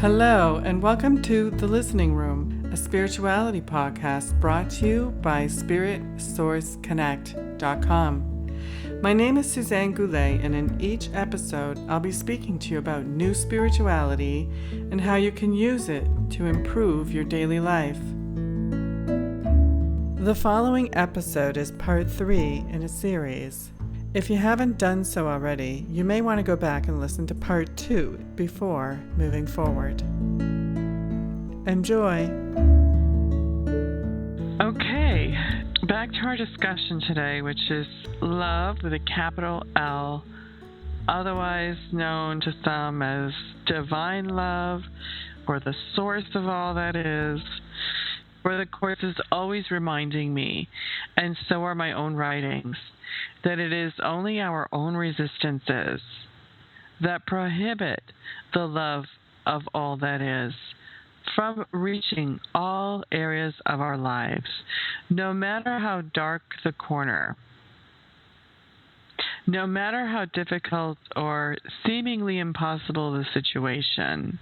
Hello, and welcome to The Listening Room, a spirituality podcast brought to you by SpiritSourceConnect.com. My name is Suzanne Goulet, and in each episode, I'll be speaking to you about new spirituality and how you can use it to improve your daily life. The following episode is part 3 in a series. If you haven't done so already, you may want to go back and listen to part 2 before moving forward. Enjoy! Okay, back to our discussion today, which is love with a capital L, otherwise known to some as divine love, or the source of all that is. For the Course is always reminding me, and so are my own writings, that it is only our own resistances that prohibit the love of all that is from reaching all areas of our lives, no matter how dark the corner, no matter how difficult or seemingly impossible the situation.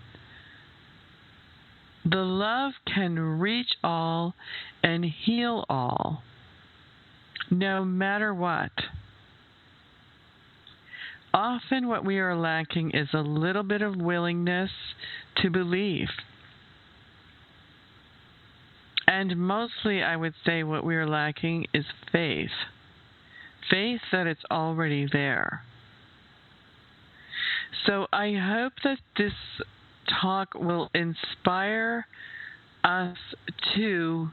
The love can reach all and heal all, no matter what. Often what we are lacking is a little bit of willingness to believe. And mostly I would say what we are lacking is faith. Faith that it's already there. So I hope that this talk will inspire us to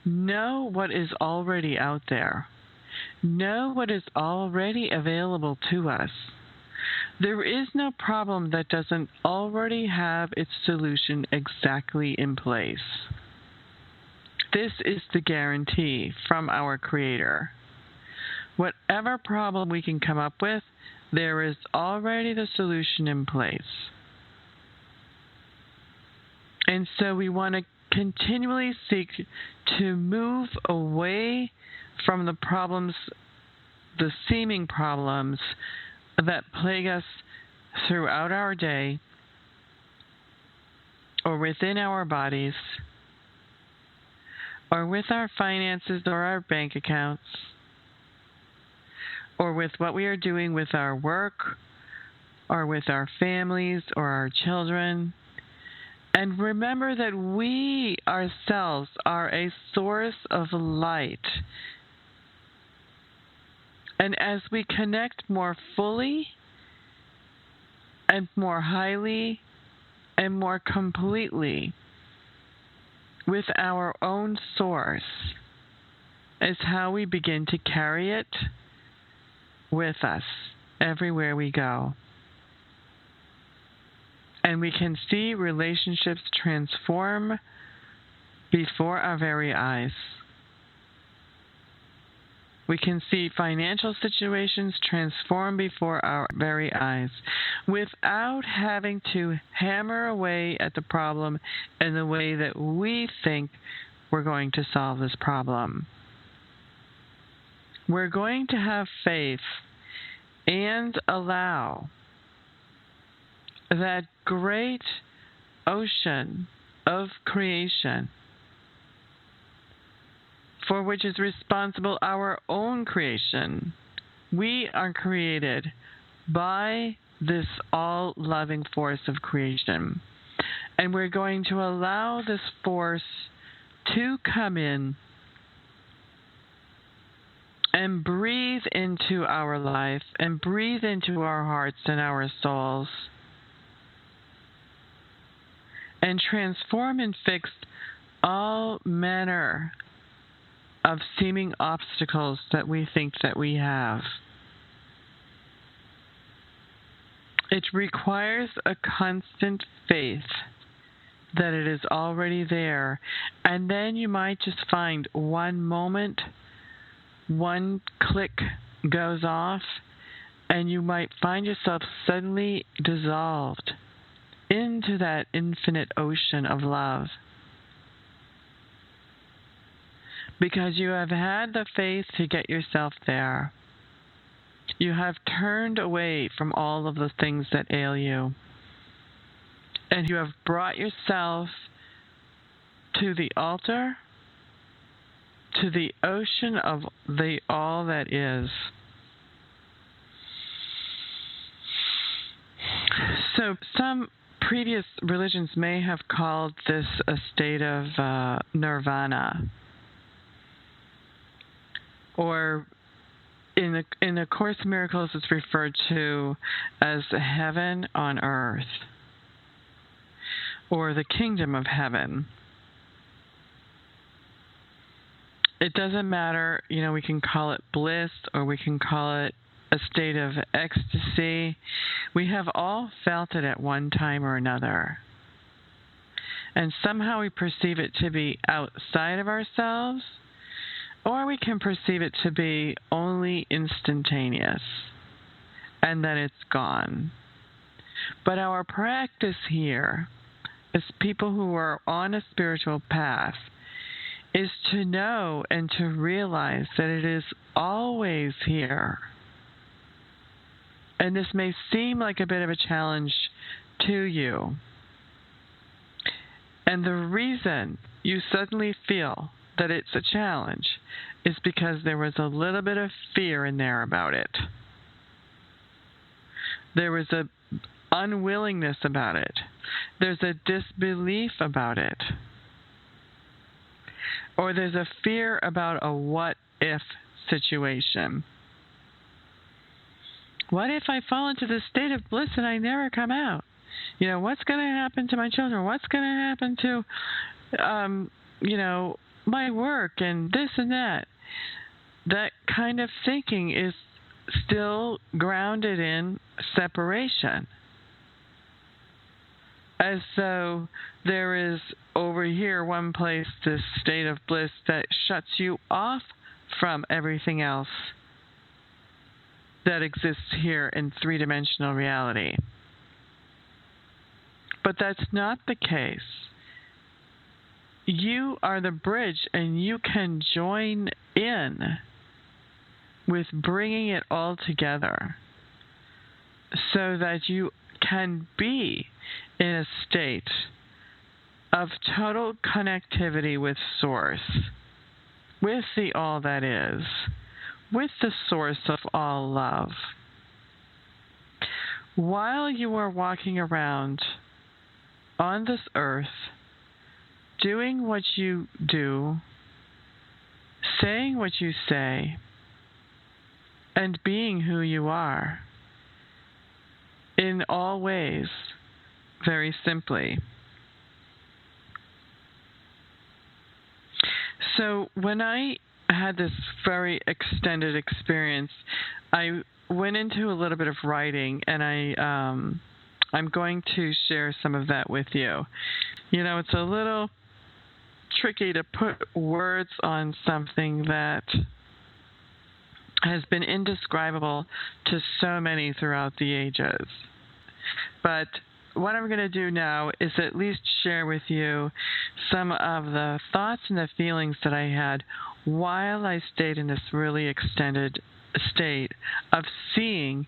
know what is already out there. Know what is already available to us. There is no problem that doesn't already have its solution exactly in place. This is the guarantee from our Creator. Whatever problem we can come up with, there is already the solution in place. And so we want to continually seek to move away from the problems, the seeming problems that plague us throughout our day or within our bodies or with our finances or our bank accounts or with what we are doing with our work or with our families or our children. And remember that we ourselves are a source of light. And as we connect more fully and more highly and more completely with our own source, is how we begin to carry it with us everywhere we go. And we can see relationships transform before our very eyes. We can see financial situations transform before our very eyes without having to hammer away at the problem in the way that we think we're going to solve this problem. We're going to have faith and allow that great ocean of creation for which is responsible our own creation. We are created by this all-loving force of creation. And we're going to allow this force to come in and breathe into our life and breathe into our hearts and our souls and transform and fix all manner of seeming obstacles that we think that we have. It requires a constant faith that it is already there, and then you might just find one moment, one click goes off, and you might find yourself suddenly dissolved into that infinite ocean of love. Because you have had the faith to get yourself there. You have turned away from all of the things that ail you. and you have brought yourself to the altar, to the ocean of the all that is. So some previous religions may have called this a state of nirvana, or in the Course in Miracles, it's referred to as heaven on earth, or the kingdom of heaven. It doesn't matter, we can call it bliss, or we can call it a state of ecstasy. We have all felt it at one time or another. And somehow we perceive it to be outside of ourselves, or we can perceive it to be only instantaneous, and then it's gone. But our practice here, as people who are on a spiritual path, is to know and to realize that it is always here. And this may seem like a bit of a challenge to you. And the reason you suddenly feel that it's a challenge is because there was a little bit of fear in there about it. There was a unwillingness about it. There's a disbelief about it. Or there's a fear about a what-if situation. What if I fall into this state of bliss and I never come out? What's going to happen to my children? What's going to happen to, my work and this and that? That kind of thinking is still grounded in separation. As though there is over here one place, this state of bliss that shuts you off from everything else that exists here in three-dimensional reality. But that's not the case. You are the bridge, and you can join in with bringing it all together so that you can be in a state of total connectivity with Source, with the all that is, with the source of all love. While you are walking around on this earth, doing what you do, saying what you say, and being who you are, in all ways, very simply. So when I had this very extended experience, I went into a little bit of writing, and I'm going to share some of that with you. It's a little tricky to put words on something that has been indescribable to so many throughout the ages. But what I'm going to do now is at least share with you some of the thoughts and the feelings that I had while I stayed in this really extended state of seeing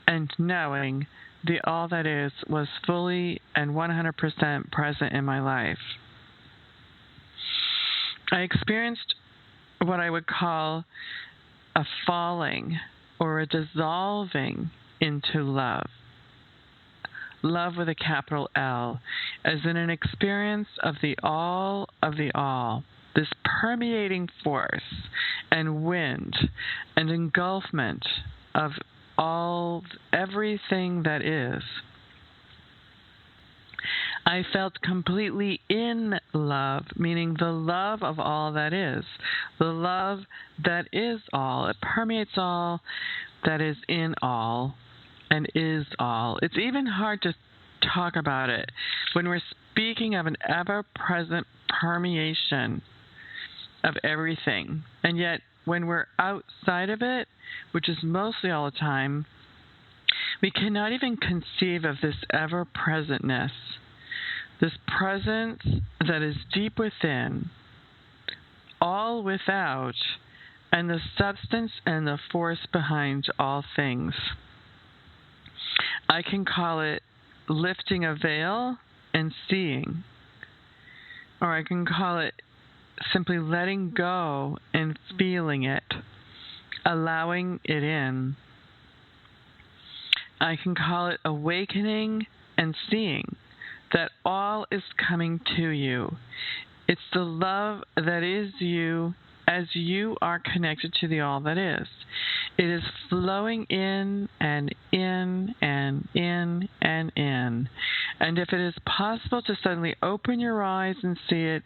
and knowing the all that is was fully and 100% present in my life. I experienced what I would call a falling or a dissolving into love. Love with a capital L, as in an experience of the all, this permeating force and wind and engulfment of everything that is. I felt completely in love, meaning the love of all that is, the love that is all. It permeates all, that is in all, and is all. It's even hard to talk about it when we're speaking of an ever-present permeation of everything. And yet, when we're outside of it, which is mostly all the time, we cannot even conceive of this ever-presentness, this presence that is deep within, all without, and the substance and the force behind all things. I can call it lifting a veil and seeing. Or I can call it simply letting go and feeling it, allowing it in. I can call it awakening and seeing that all is coming to you. It's the love that is you as you are connected to the all that is. It is flowing in and in and in and in. And if it is possible to suddenly open your eyes and see it,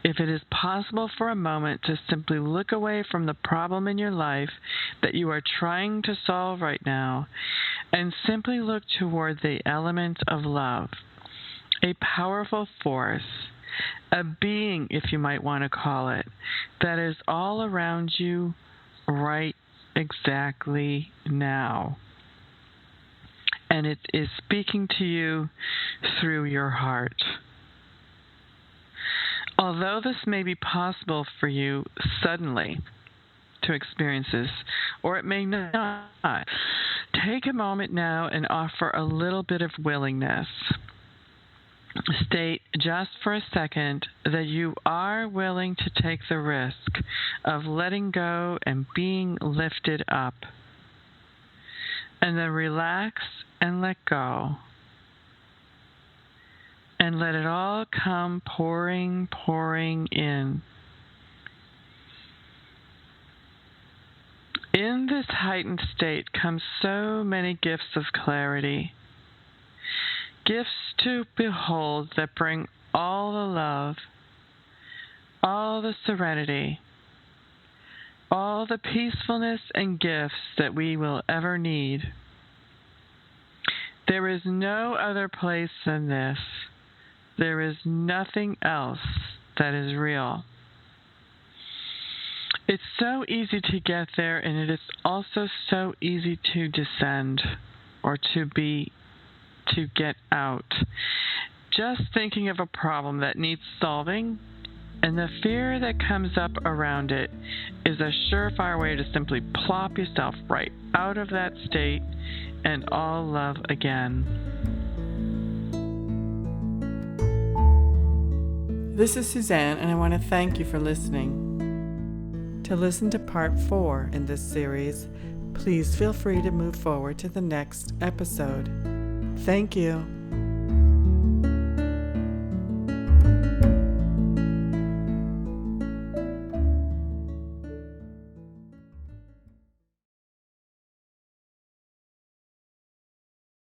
if it is possible for a moment to simply look away from the problem in your life that you are trying to solve right now, and simply look toward the element of love, a powerful force, a being, if you might want to call it, that is all around you right exactly now. And it is speaking to you through your heart. Although this may be possible for you suddenly to experience this, or it may not, take a moment now and offer a little bit of willingness. State just for a second that you are willing to take the risk of letting go and being lifted up. And then relax and let go. And let it all come pouring in. In this heightened state comes so many gifts of clarity. Gifts to behold that bring all the love, all the serenity, all the peacefulness and gifts that we will ever need. There is no other place than this. There is nothing else that is real. It's so easy to get there, and it is also so easy to descend or to get out. Just thinking of a problem that needs solving, and the fear that comes up around it is a surefire way to simply plop yourself right out of that state and all love again. This is Suzanne, and I want to thank you for listening. To listen to part 4 in this series, please feel free to move forward to the next episode. Thank you.